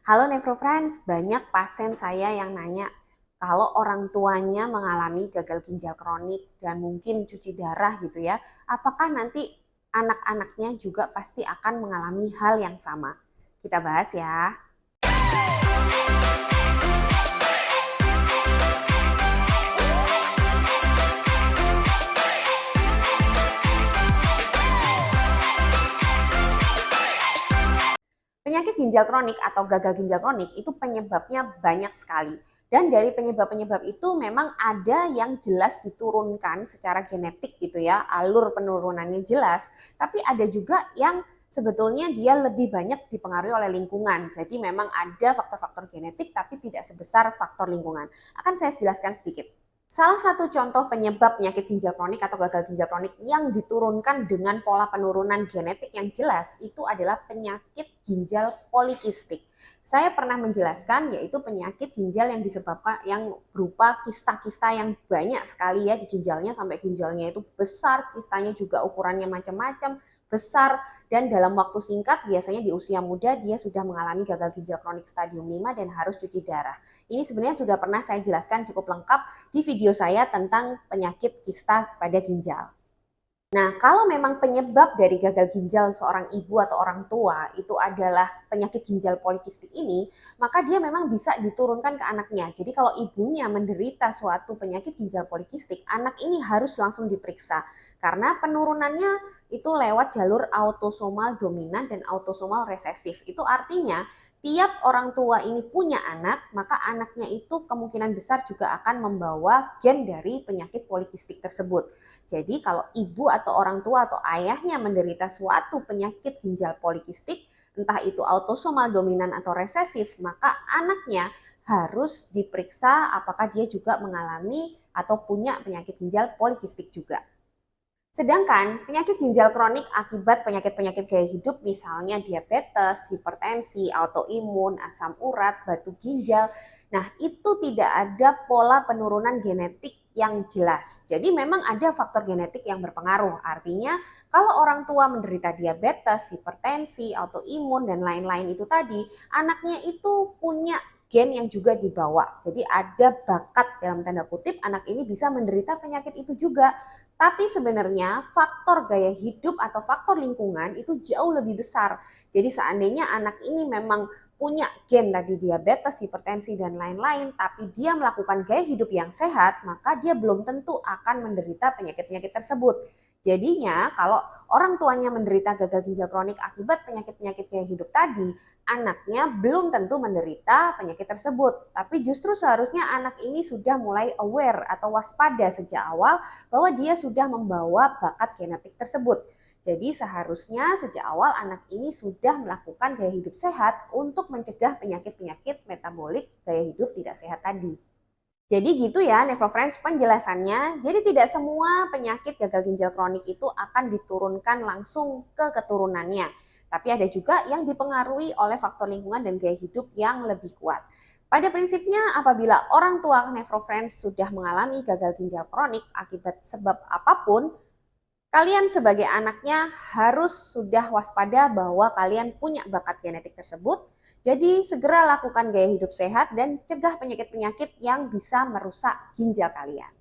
Halo Nefrofriends, banyak pasien saya yang nanya kalau orang tuanya mengalami gagal ginjal kronik dan mungkin cuci darah gitu ya, apakah nanti anak-anaknya juga pasti akan mengalami hal yang sama? Kita bahas ya. Penyakit ginjal kronik atau gagal ginjal kronik itu penyebabnya banyak sekali. Dan dari penyebab-penyebab itu memang ada yang jelas diturunkan secara genetik gitu ya, alur penurunannya jelas. Tapi ada juga yang sebetulnya dia lebih banyak dipengaruhi oleh lingkungan. Jadi memang ada faktor-faktor genetik tapi tidak sebesar faktor lingkungan. Akan saya jelaskan sedikit. Salah satu contoh penyebab penyakit ginjal kronik atau gagal ginjal kronik yang diturunkan dengan pola penurunan genetik yang jelas itu adalah penyakit ginjal polikistik. Saya pernah menjelaskan yaitu penyakit ginjal yang disebabkan yang berupa kista-kista yang banyak sekali ya di ginjalnya sampai ginjalnya itu besar, kistanya juga ukurannya macam-macam, besar dan dalam waktu singkat biasanya di usia muda dia sudah mengalami gagal ginjal kronik stadium 5 dan harus cuci darah. Ini sebenarnya sudah pernah saya jelaskan cukup lengkap di video saya tentang penyakit kista pada ginjal. Nah, kalau memang penyebab dari gagal ginjal seorang ibu atau orang tua itu adalah penyakit ginjal polikistik ini, maka dia memang bisa diturunkan ke anaknya. Jadi kalau ibunya menderita suatu penyakit ginjal polikistik, anak ini harus langsung diperiksa. Karena penurunannya itu lewat jalur autosomal dominan dan autosomal resesif. Itu artinya tiap orang tua ini punya anak, maka anaknya itu kemungkinan besar juga akan membawa gen dari penyakit polikistik tersebut. Jadi kalau ibu atau orang tua atau ayahnya menderita suatu penyakit ginjal polikistik, entah itu autosomal dominan atau resesif, maka anaknya harus diperiksa apakah dia juga mengalami atau punya penyakit ginjal polikistik juga. Sedangkan penyakit ginjal kronik akibat penyakit-penyakit gaya hidup misalnya diabetes, hipertensi, autoimun, asam urat, batu ginjal. Nah, itu tidak ada pola penurunan genetik yang jelas. Jadi memang ada faktor genetik yang berpengaruh. Artinya kalau orang tua menderita diabetes, hipertensi, autoimun dan lain-lain itu tadi, anaknya itu punya gen yang juga dibawa. Jadi ada bakat dalam tanda kutip anak ini bisa menderita penyakit itu juga. Tapi sebenarnya faktor gaya hidup atau faktor lingkungan itu jauh lebih besar. Jadi seandainya anak ini memang punya gen tadi diabetes, hipertensi dan lain-lain, tapi dia melakukan gaya hidup yang sehat, maka dia belum tentu akan menderita penyakit-penyakit tersebut. Jadinya kalau orang tuanya menderita gagal ginjal kronik akibat penyakit-penyakit gaya hidup tadi, anaknya belum tentu menderita penyakit tersebut. Tapi justru seharusnya anak ini sudah mulai aware atau waspada sejak awal bahwa dia sudah membawa bakat genetik tersebut. Jadi seharusnya sejak awal anak ini sudah melakukan gaya hidup sehat untuk mencegah penyakit-penyakit metabolik gaya hidup tidak sehat tadi. Jadi gitu ya Nefrofriends penjelasannya. Jadi tidak semua penyakit gagal ginjal kronik itu akan diturunkan langsung ke keturunannya. Tapi ada juga yang dipengaruhi oleh faktor lingkungan dan gaya hidup yang lebih kuat. Pada prinsipnya apabila orang tua Nefrofriends sudah mengalami gagal ginjal kronik akibat sebab apapun, kalian sebagai anaknya harus sudah waspada bahwa kalian punya bakat genetik tersebut. Jadi segera lakukan gaya hidup sehat dan cegah penyakit-penyakit yang bisa merusak ginjal kalian.